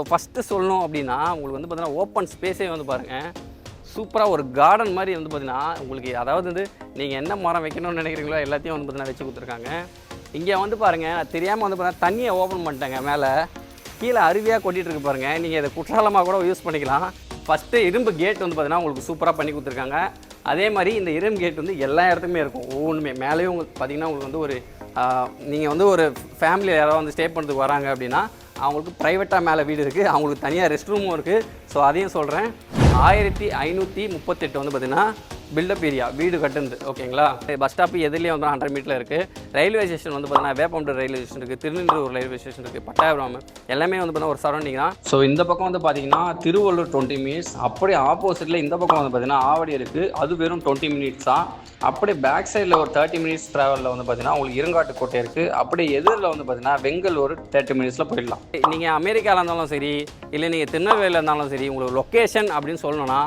First சொல்லணும் அப்படின்னா உங்களுக்கு வந்து பார்த்தீங்கன்னா ஓப்பன் ஸ்பேஸே வந்து பாருங்கள், சூப்பராக ஒரு கார்டன் மாதிரி வந்து பார்த்தீங்கன்னா உங்களுக்கு, அதாவது வந்து நீங்கள் என்ன மரம் வைக்கணும்னு நினைக்கிறீங்களோ எல்லாத்தையும் வந்து பார்த்தீங்கன்னா வச்சு கொடுத்துருக்காங்க. இங்கே வந்து பாருங்கள், தெரியாமல் வந்து பார்த்தீங்கன்னா தண்ணியை ஓப்பன் பண்ணிட்டாங்க, மேலே கீழே அருவியாக கொட்டிகிட்டு இருக்கு பாருங்கள். நீங்கள் இதை குற்றாலமாக கூட யூஸ் பண்ணிக்கலாம். ஃபஸ்ட்டு இரும்பு கேட் வந்து பார்த்தீங்கன்னா உங்களுக்கு சூப்பராக பண்ணி கொடுத்துருக்காங்க. அதே மாதிரி இந்த இரும்பு கேட் வந்து எல்லா இடத்துக்குமே இருக்கும், ஒவ்வொன்றுமே. மேலேயும் உங்களுக்கு பார்த்தீங்கன்னா உங்களுக்கு வந்து ஒரு நீங்கள் வந்து ஒரு ஃபேமிலியில் யாராவது வந்து ஸ்டே பண்ணுறதுக்கு வராங்க அப்படின்னா அவங்களுக்கு ப்ரைவேட்டாக மேலே வீடு இருக்குது, அவங்களுக்கு தனியாக ரெஸ்ட் ரூமும் இருக்குது. ஸோ அதையும் சொல்கிறேன். 1538 வந்து பார்த்திங்கன்னா பில்டப் ஏரியா வீடு கட்டுந்து, ஓகேங்களா. பஸ் ஸ்டாப்பு எதுலேயே வந்து 100 மீட்டரில் இருக்குது. ரயில்வே ஸ்டேஷன் வந்து பார்த்தீங்கன்னா வேப்பம்பட்டு ரயில்வே ஸ்டேஷன் இருக்குது, திருநெல்வேலூர் ரயில்வே ஸ்டேஷன் இருக்குது, பட்டாபிராமம், எல்லாமே வந்து பார்த்தீங்கன்னா ஒரு சரௌண்டிங் தான். ஸோ இந்த பக்கம் வந்து பார்த்தீங்கன்னா திருவள்ளூர் 20 மினிட்ஸ், அப்படியே ஆப்போசிட்டில் இந்த பக்கம் வந்து பார்த்தீங்கன்னா ஆவடி இருக்குது, அது வெறும் 20 மினிட்ஸ் தான். அப்படியே பேக் சைடில் ஒரு 30 மினிட்ஸ் ட்ராவலில் வந்து பார்த்தீங்கன்னா உங்களுக்கு இருங்காட்டுக்கோட்டை இருக்குது. அப்படியே எதிரில் வந்து பார்த்தீங்கன்னா வெங்கல் ஒரு 30 மினிட்ஸில் போயிடலாம். நீங்கள் அமெரிக்காவில் இருந்தாலும் சரி, இல்லை நீங்கள் திருநெல்வேலியில் இருந்தாலும் சரி, உங்களுக்கு லொக்கேஷன் அப்படின்னு சொல்லணும்னா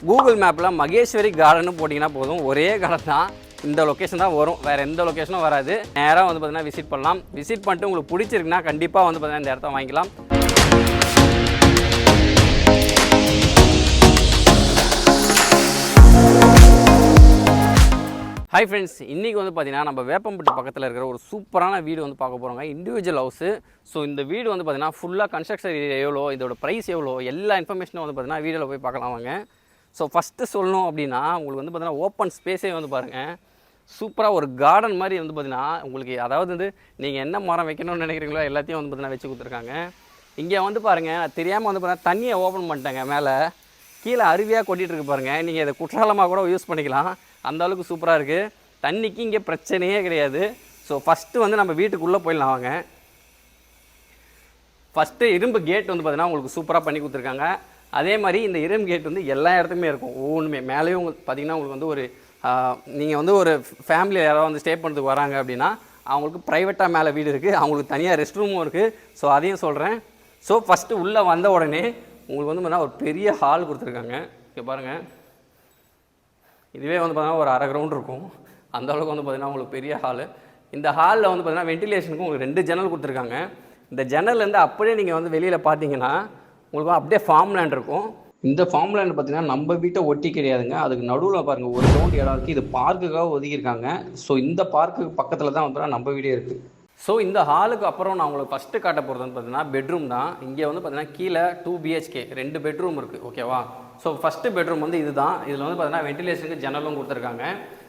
கூகுள் மேப்பில் மகேஸ்வரி கார்டன் போட்டிங்கன்னா போதும், ஒரே கார்டன் தான், இந்த லொக்கேஷன் தான் வரும், வேறு எந்த லொக்கேஷனும் வராது. நேராக வந்து பார்த்தீங்கன்னா விசிட் பண்ணலாம். விசிட் பண்ணிட்டு உங்களுக்கு பிடிச்சிருக்குன்னா கண்டிப்பாக வந்து பார்த்தீங்கன்னா இந்த இடத்த வாங்கிக்கலாம். ஹாய் ஃப்ரெண்ட்ஸ், இன்றைக்கி வந்து பார்த்தீங்கன்னா நம்ம வேப்பம்பட்டு பக்கத்தில் இருக்கிற ஒரு சூப்பரான வீடு வந்து பார்க்க போகிறோங்க, இண்டிவிஜுவல் ஹவுஸு. ஸோ இந்த வீடு வந்து பார்த்தீங்கன்னா ஃபுல்லாக கன்ஸ்ட்ரக்ஷன் எவ்வளோ, இதோட ப்ரைஸ் எவ்வளோ, எல்லா இன்ஃபர்மேஷனும் வந்து பார்த்தீங்கன்னா வீடியோவில் போய் பார்க்கலாம் வாங்க. ஸோ ஃபஸ்ட்டு சொல்லணும் அப்படின்னா உங்களுக்கு வந்து பார்த்தீங்கன்னா ஓப்பன் ஸ்பேஸே வந்து பாருங்கள், சூப்பராக ஒரு கார்டன் மாதிரி வந்து பார்த்தீங்கன்னா உங்களுக்கு, அதாவது வந்து நீங்கள் என்ன மரம் வைக்கணும்னு நினைக்கிறீங்களோ எல்லாத்தையும் வந்து பார்த்தீங்கன்னா வச்சு கொடுத்துருக்காங்க. இங்கே வந்து பாருங்கள், தெரியாமல் வந்து பார்த்தீங்கன்னா தண்ணியை ஓப்பன் பண்ணிட்டாங்க, மேலே கீழே அருவியாக கொட்டிகிட்டு இருக்கு பாருங்கள். நீங்கள் இதை குற்றாலமாக கூட யூஸ் பண்ணிக்கலாம், அந்த அளவுக்கு சூப்பராக இருக்குது. தண்ணிக்கு இங்கே பிரச்சனையே கிடையாது. ஸோ ஃபஸ்ட்டு வந்து நம்ம வீட்டுக்குள்ளே போயிடலாம் வாங்க. ஃபஸ்ட்டு இரும்பு கேட் வந்து பார்த்தீங்கன்னா உங்களுக்கு சூப்பராக பண்ணி கொடுத்துருக்காங்க. அதே மாதிரி இந்த இரும்பு கேட் வந்து எல்லா இடத்துக்குமே இருக்கும், ஒவ்வொன்றுமே. மேலேயும் உங்களுக்கு பார்த்தீங்கன்னா உங்களுக்கு வந்து ஒரு நீங்கள் வந்து ஒரு ஃபேமிலியில் யாராவது வந்து ஸ்டே பண்ணுறதுக்கு வராங்க அப்படின்னா அவங்களுக்கு ப்ரைவேட்டாக மேலே வீடு இருக்குது, அவங்களுக்கு தனியாக ரெஸ்ட் ரூமும் இருக்குது. ஸோ அதையும் சொல்கிறேன். ஸோ ஃபஸ்ட்டு உள்ளே வந்த உடனே உங்களுக்கு வந்து பார்த்தீங்கன்னா ஒரு பெரிய ஹால் கொடுத்துருக்காங்க. இங்கே பாருங்கள், இதுவே வந்து பார்த்தீங்கன்னா ஒரு 1/2 கிரவுண்ட் இருக்கும், அந்த அளவுக்கு வந்து பார்த்தீங்கன்னா உங்களுக்கு பெரிய ஹாலு. இந்த ஹாலில் வந்து பார்த்தீங்கன்னா வென்டிலேஷனுக்கும் உங்களுக்கு 2 ஜன்னல் கொடுத்துருக்காங்க. இந்த ஜன்னல்லேருந்து அப்படியே நீங்கள் வந்து வெளியில் பார்த்தீங்கன்னா உங்களுக்கு அப்படியே ஃபார்ம் லேண்ட் இருக்கும். இந்த ஃபார்ம் லேண்ட் பார்த்தீங்கன்னா நம்ம வீட்டை ஒட்டி கிடையாதுங்க, அதுக்கு நடுவில் பாருங்கள் ஒரு கிரவுண்ட் இடம் இருக்குது, இது பார்க்குக்காக ஒதுக்கியிருக்காங்க. ஸோ இந்த பார்க்குக்கு பக்கத்தில் தான் வந்து நம்ம வீடே இருக்குது. ஸோ இந்த ஹாலுக்கு அப்புறம் நான் உங்களுக்கு ஃபஸ்ட்டு காட்ட போகிறதுன்னு பார்த்தீங்கன்னா பெட்ரூம் தான். இங்கே வந்து பார்த்தீங்கன்னா கீழே 2 BHK 2 பெட்ரூம் இருக்குது, ஓகேவா. ஸோ ஃபஸ்ட்டு பெட்ரூம் வந்து இது தான். இதில் வந்து பார்த்தீங்கன்னா வென்டிலேஷனுக்கு ஜன்னலும் கொடுத்துருக்காங்க.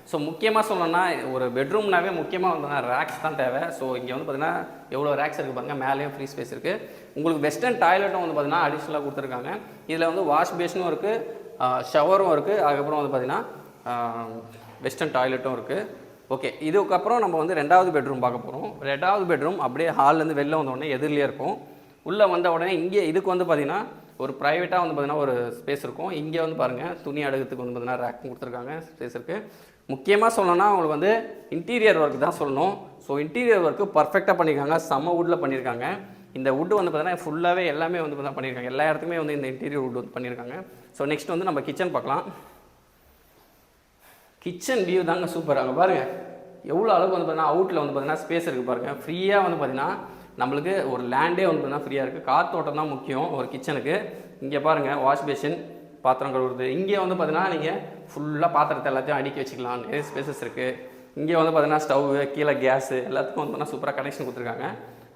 ஸோ முக்கியமாக சொல்லணும்னா ஒரு பெட்ரூம்னாவே முக்கியமாக வந்து ரேக்ஸ் தான் தேவை. ஸோ இங்கே வந்து பார்த்தீங்கன்னா எவ்வளோ ரேக்ஸ் இருக்குது பாருங்கள், மேலேயும் ஃப்ரீ ஸ்பேஸ் இருக்குது. உங்களுக்கு வெஸ்டர்ன் டாய்லெட்டும் வந்து பார்த்தீங்கன்னா அடிஷ்னலாக கொடுத்துருக்காங்க. இதில் வந்து வாஷ் பேஷனும் இருக்குது, ஷவரும் இருக்குது, அதுக்கப்புறம் வந்து பார்த்தீங்கன்னா வெஸ்டர்ன் டாய்லெட்டும் இருக்குது. ஓகே, இதுக்கப்புறம் நம்ம வந்து 2வது பெட்ரூம் பார்க்க போகிறோம். 2வது பெட்ரூம் அப்படியே ஹால்லேருந்து வெளில வந்த உடனே எதிரிலே இருக்கும். உள்ளே வந்த உடனே இங்கே இதுக்கு வந்து பார்த்திங்கன்னா ஒரு ப்ரைவேட்டாக வந்து பார்த்திங்கன்னா ஒரு ஸ்பேஸ் இருக்கும். இங்கே வந்து பாருங்கள், துணி அடுக்கிறதுக்கு வந்து பார்த்திங்கன்னா ரேக்கும் கொடுத்துருக்காங்க, ஸ்பேஸ் இருக்குது. முக்கியமாக சொல்லணும்னா உங்களுக்கு வந்து இன்டீரியர் ஒர்க் தான் சொல்லணும். ஸோ இன்டீரியர் ஒர்க்கு பர்ஃபெக்டாக பண்ணியிருக்காங்க, செம்ம வுட்டில் பண்ணியிருக்காங்க. இந்த வுட்டு வந்து பார்த்திங்கன்னா ஃபுல்லாகவே எல்லாமே வந்து பார்த்தீங்கன்னா பண்ணியிருக்காங்க, எல்லா இடத்துக்குமே வந்து இந்த இன்டீரியர் வுட் வந்து பண்ணியிருக்காங்க. ஸோ நெக்ஸ்ட் வந்து நம்ம கிச்சன் பார்க்கலாம். கிச்சன் வியூ தாங்க சூப்பர். அங்கே பாருங்கள் எவ்வளோ அளவுக்கு வந்து பார்த்தீங்கன்னா அவுட்டில் வந்து பார்த்தீங்கன்னா ஸ்பேஸ் இருக்குது பாருங்கள். ஃப்ரீயாக வந்து பார்த்திங்கன்னா நம்மளுக்கு ஒரு லேண்டே வந்து பார்த்தீங்கன்னா ஃப்ரீயாக இருக்குது. காற்றோட்டம் தான் முக்கியம் ஒரு கிச்சனுக்கு. இங்கே பாருங்கள் வாஷ் பேஷன், பாத்திரம் கழுவுறது. இங்கே வந்து பார்த்தீங்கன்னா நீங்கள் ஃபுல்லாக பாத்திரத்தை எல்லாத்தையும் அடுக்கி வச்சுக்கலாம், நிறைய ஸ்பேசஸ் இருக்குது. இங்கே வந்து பார்த்தீங்கன்னா ஸ்டவ்வு, கீழே கேஸு எல்லாத்துக்கும் வந்து பார்த்தீங்கன்னா சூப்பராக கனெக்ஷன் கொடுத்துருக்காங்க.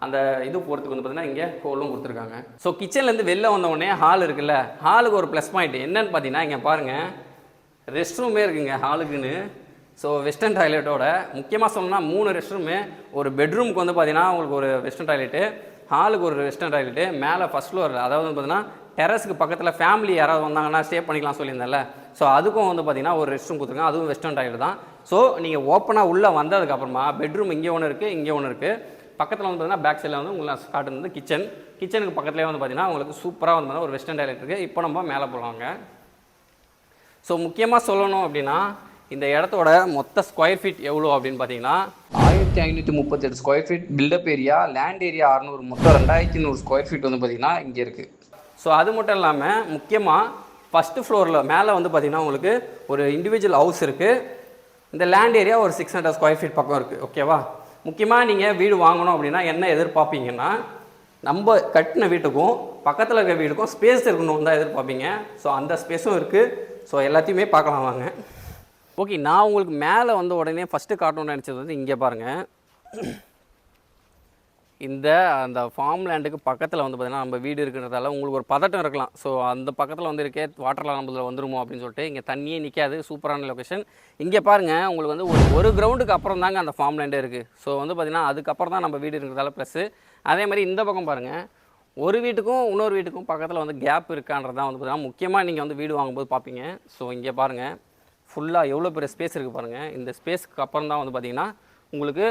அந்த இது போகிறதுக்கு வந்து பார்த்தீங்கன்னா இங்கே ஹோலும் கொடுத்துருக்காங்க. ஸோ கிச்சன்லேருந்து வெளில வந்த உடனே ஹால் இருக்குல்ல, ஹாலுக்கு ஒரு ப்ளஸ் பாயிண்ட் என்னன்னு பார்த்தீங்கன்னா இங்கே பாருங்கள் ரெஸ்ட் ரூமே இருக்குங்க ஹாலுக்குன்னு. ஸோ வெஸ்டர்ன் டாய்லெட்டோட முக்கியமாக சொல்லணும்னா 3 ரெஸ்ட் ரூமு. ஒரு பெட்ரூமுக்கு வந்து பார்த்தீங்கன்னா உங்களுக்கு ஒரு வெஸ்டர்ன் டாய்லெட்டு, ஹாலுக்கு ஒரு வெஸ்டர்ன் டாய்லெட்டு, மேலே ஃபஸ்ட் ஃப்ளோர் அதாவது வந்து பார்த்தீங்கன்னா டெரஸுக்கு பக்கத்தில் ஃபேமிலி யாராவது வந்தாங்கன்னா ஸ்டே பண்ணிக்கலாம் சொல்லியிருந்தேன்ல. ஸோ அதுக்கும் வந்து பார்த்தீங்கன்னா ஒரு ரெஸ்ட் ரூம் கொடுத்துருக்காங்க, அதுவும் வெஸ்டர்ன் டாய்லெட் தான். ஸோ நீங்கள் ஓப்பனாக உள்ளே வந்ததுக்கப்புறமா பெட்ரூம் இங்கே ஒன்று இருக்குது, இங்கே ஒன்று இருக்குது. பக்கத்தில் வந்து பார்த்தீங்கன்னா பேக் சைடில் வந்து உங்களுக்கு காட்டுறது வந்து கிச்சன். கிச்சனுக்கு பக்கத்துலேயே வந்து பார்த்தீங்கன்னா உங்களுக்கு சூப்பராக வந்து பார்த்தீங்கன்னா ஒரு வெஸ்டர்ன் டாய்லெட் இருக்குது. இப்போ நம்ம மேலே போகலாங்க. ஸோ முக்கியமாக சொல்லணும் அப்படின்னா இந்த இடத்தோட மொத்த ஸ்கொயர் ஃபீட் எவ்வளோ அப்படின்னு பார்த்தீங்கன்னா 1538 square feet built up area, land area 600, மொத்தம் 2100 ஸ்கொயர் ஃபீட் வந்து பார்த்திங்கன்னா இங்கே இருக்குது. ஸோ அது மட்டும் இல்லாமல் முக்கியமாக ஃபஸ்ட்டு ஃப்ளோரில் மேலே வந்து பார்த்திங்கன்னா உங்களுக்கு ஒரு இண்டிவிஜுவல் ஹவுஸ் இருக்குது. இந்த லேண்ட் ஏரியா ஒரு 600 ஸ்கொயர் ஃபீட் பக்கம் இருக்குது, ஓகேவா. முக்கியமாக நீங்கள் வீடு வாங்கணும் அப்படின்னா என்ன எதிர்பார்ப்பீங்கன்னா நம்ம கட்டின வீட்டுக்கும் பக்கத்தில் இருக்க வீட்டுக்கும் ஸ்பேஸ் இருக்கணும் தான் எதிர்பார்ப்பீங்க. ஸோ அந்த ஸ்பேஸும் இருக்குது. ஸோ எல்லாத்தையுமே பார்க்கலாம் வாங்க. ஓகே, நான் உங்களுக்கு மேலே வந்த உடனே ஃபஸ்ட்டு காட்டணும்னு நினச்சது வந்து இங்கே பாருங்கள். அந்த ஃபார்ம் லேண்டுக்கு பக்கத்தில் வந்து பார்த்திங்கன்னா நம்ம வீடு இருக்கிறதால உங்களுக்கு ஒரு பதட்டம் இருக்கலாம். ஸோ அந்த பக்கத்தில் வந்து இருக்கே வாட்டர்லாம் நம்மள வந்துருமோ அப்படின்னு சொல்லிட்டு இங்கே தண்ணியே நிற்காது. சூப்பரான லொக்கேஷன். இங்கே பாருங்கள், உங்களுக்கு வந்து ஒரு கிரவுண்டுக்கு அப்புறம் தாங்க அந்த ஃபார்ம் லேண்டே இருக்குது. ஸோ வந்து பார்த்திங்கன்னா அதுக்கப்புறம் தான் நம்ம வீடு இருக்கிறதால ப்ளஸ்ஸு. அதே மாதிரி இந்த பக்கம் பாருங்கள், ஒரு வீட்டுக்கும் இன்னொரு வீட்டுக்கும் பக்கத்தில் வந்து கேப் இருக்கான்றதான் வந்து பார்த்திங்கன்னா முக்கியமாக நீங்கள் வந்து வீடு வாங்கும்போது பார்ப்பீங்க. ஸோ இங்கே பாருங்கள், ஃபுல்லாக எவ்வளோ பெரிய ஸ்பேஸ் இருக்குது பாருங்கள். இந்த ஸ்பேஸ்க்கு அப்புறம் தான் வந்து பார்த்திங்கன்னா உங்களுக்கு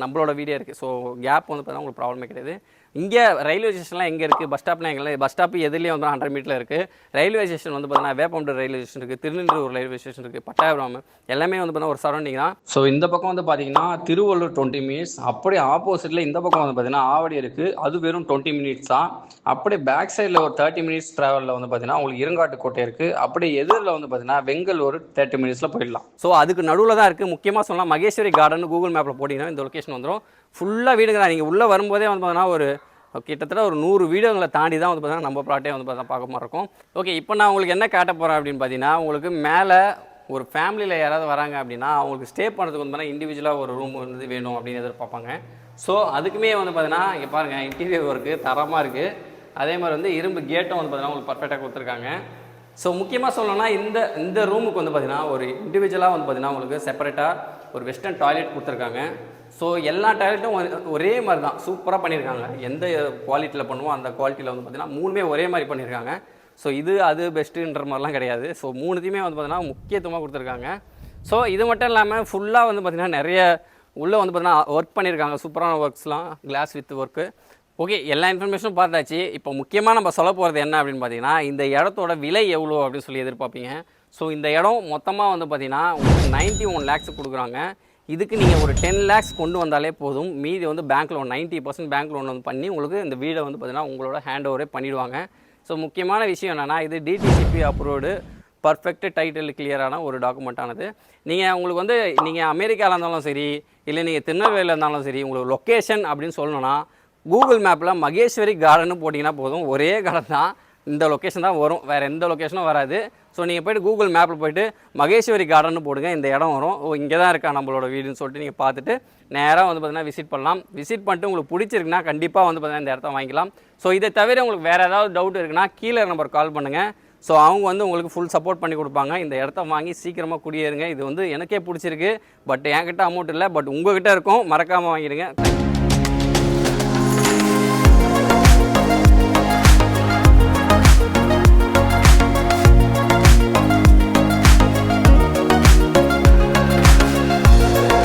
நம்மளோட வீடியோ இருக்குது. ஸோ கேப் வந்து பார்த்தீங்கன்னா உங்களுக்கு ப்ராப்ளமே கிடையாது. இங்கே ரயில்வே ஸ்டேஷன்லாம் எங்கே இருக்குது, பஸ் ஸ்டாப்லாம் எங்கே, பஸ் ஸ்டாப்பு எதுலேயே வந்து 100 மீட்டரில் இருக்குது. ரயில்வே ஸ்டேஷன் வந்து பார்த்தீங்கன்னா வேப்பம்பட்டு ரயில்வே ஸ்டேஷன் இருக்குது, திருநெல்வேலூர் ரயில்வே ஸ்டேஷன் இருக்குது, பட்டாபிராமம் எல்லாமே வந்து பார்த்தீங்கன்னா ஒரு சரௌண்டிங் தான். ஸோ இந்த பக்கம் வந்து பார்த்தீங்கன்னா திருவள்ளூர் 20 மினிட்ஸ், அப்படியே ஆப்போசிட்டில் இந்த பக்கம் வந்து பார்த்தீங்கன்னா ஆவடி இருக்குது, அது வெறும் 20 மினிட்ஸ் தான். அப்படியே பேக் சைடில் ஒரு 30 மினிட்ஸ் ட்ராவலில் வந்து பார்த்தீங்கன்னா உங்களுக்கு இருங்காட்டுக்கோட்டை இருக்குது. அப்படியே எதிரில் வந்து பார்த்தீங்கன்னா வெங்கலூர் 30 மினிட்ஸில் போயிடலாம். ஸோ அதுக்கு நடுவில் தான் இருக்குது. முக்கியமாக சொல்லலாம், மகேஸ்வரி கார்டன் கூகுள் மேப்பில் போட்டிங்கன்னா இந்த லொக்கேஷன் வந்துடும். ஃபுல்லாக வீடுங்க தான். நீங்கள் உள்ளே வரும்போதே வந்து பார்த்தீங்கன்னா ஒரு கிட்டத்தட்ட ஒரு 100 வீடுகளை தாண்டி தான் வந்து பார்த்தீங்கன்னா நம்ம ப்ளாட்டே வந்து பார்த்தா பார்க்க மாதிரி இருக்கும். ஓகே, இப்போ நான் உங்களுக்கு என்ன காட்ட போகிறேன் அப்படின்னு பார்த்தீங்கன்னா, உங்களுக்கு மேலே ஒரு ஃபேமிலியில் யாராவது வராங்க அப்படின்னா அவங்களுக்கு ஸ்டே பண்ணுறதுக்கு வந்து பார்த்தீங்கன்னா இண்டிவிஜுவலாக ஒரு ரூம் வந்து வேணும் அப்படின்னு எதிர்பார்ப்பாங்க. ஸோ அதுக்குமே வந்து பார்த்தீங்கன்னா இங்கே பாருங்கள், இன்டீரியர் ஒர்க்கு தரமாக இருக்குது. அதே மாதிரி வந்து இரும்பு கேட்டும் வந்து பார்த்தீங்கன்னா உங்களுக்கு பர்ஃபெக்டாக கொடுத்துருக்காங்க. ஸோ முக்கியமாக சொல்லணும்னா இந்த ரூமுக்கு வந்து பார்த்தீங்கன்னா ஒரு இண்டிவிஜுவலாக வந்து பார்த்தீங்கன்னா உங்களுக்கு செப்பரேட்டாக ஒரு வெஸ்டர்ன் டாய்லெட் கொடுத்துருக்காங்க. ஸோ எல்லா டாய்லெட்டும் ஒரே மாதிரி தான் சூப்பராக பண்ணியிருக்காங்க. எந்த குவாலிட்டியில் பண்ணுவோம் அந்த குவாலிட்டியில் வந்து பார்த்திங்கன்னா மூணுமே ஒரே மாதிரி பண்ணியிருக்காங்க. ஸோ அது பெஸ்ட்டுன்ற மாதிரிலாம் கிடையாது. ஸோ மூணுத்தையுமே வந்து பார்த்திங்கன்னா முக்கியத்துவமாக கொடுத்துருக்காங்க. ஸோ இது மட்டும் இல்லாமல் ஃபுல்லாக வந்து பார்த்திங்கன்னா நிறைய உள்ளே வந்து பார்த்திங்கன்னா ஒர்க் பண்ணியிருக்காங்க, சூப்பரான ஒர்க்ஸ்லாம், கிளாஸ் வித் ஒர்க்கு. ஓகே, எல்லா இன்ஃபர்மேஷனும் பார்த்தாச்சு. இப்போ முக்கியமாக நம்ம சொல்ல போகிறது என்ன அப்படின்னு பார்த்தீங்கன்னா, இந்த இடத்தோட விலை எவ்வளோ அப்படின்னு சொல்லி எதிர்பார்ப்பீங்க. ஸோ இந்த இடம் மொத்தமாக வந்து பார்த்திங்கன்னா உங்களுக்கு 91 lakhs கொடுக்குறாங்க. இதுக்கு நீங்கள் ஒரு 10 lakhs கொண்டு வந்தாலே போதும். மீதி வந்து பேங்க் லோன் 90% பேங்க் லோன் வந்து பண்ணி உங்களுக்கு இந்த வீடை வந்து பார்த்திங்கன்னா உங்களோட ஹேண்ட் ஓவரே பண்ணிவிடுவாங்க. ஸோ முக்கியமான விஷயம் என்னென்னா, இது டிடிசிபி அப்ரூவ்டு பர்ஃபெக்ட் டைட்டில் கிளியரான ஒரு டாக்குமெண்ட் ஆனது. உங்களுக்கு வந்து நீங்கள் அமெரிக்காவில் இருந்தாலும் சரி, இல்லை நீங்கள் திருநெல்வேலியில் இருந்தாலும் சரி, உங்களுக்கு லொக்கேஷன் அப்படின்னு சொல்லணும்னா கூகுள் மேப்பில் மகேஸ்வரி கார்டன் போட்டிங்கன்னா போதும். ஒரே கார்டன் தான், இந்த லொக்கேஷன் தான் வரும், வேறு எந்த லொக்கேஷனும் வராது. ஸோ நீங்கள் போய்ட்டு கூகுள் மேப்பில் போய்ட்டு மகேஸ்வரி கார்டன் போடுங்க, இந்த இடம் வரும். இங்கே தான் இருக்கா நம்மளோட வீடுன்னு சொல்லிட்டு நீங்கள் பார்த்துட்டு நேராக வந்து பார்த்தீங்கன்னா விசிட் பண்ணலாம். விசிட் பண்ணிட்டு உங்களுக்கு பிடிச்சிருக்குன்னா கண்டிப்பாக வந்து பார்த்தீங்கன்னா இந்த இடத்த வாங்கிக்கலாம். ஸோ இதை தவிர உங்களுக்கு வேறு ஏதாவது டவுட் இருக்குன்னா கீழே நம்பர் கால் பண்ணுங்கள். ஸோ அவங்க வந்து உங்களுக்கு ஃபுல் சப்போர்ட் பண்ணி கொடுப்பாங்க. இந்த இடத்த வாங்கி சீக்கிரமாக குடியேறுங்க. இது வந்து எனக்கே பிடிச்சிருக்கு, பட் என்கிட்ட அமௌண்ட் இல்லை, பட் உங்கள்கிட்ட இருக்கும், மறக்காமல் வாங்கிடுங்க.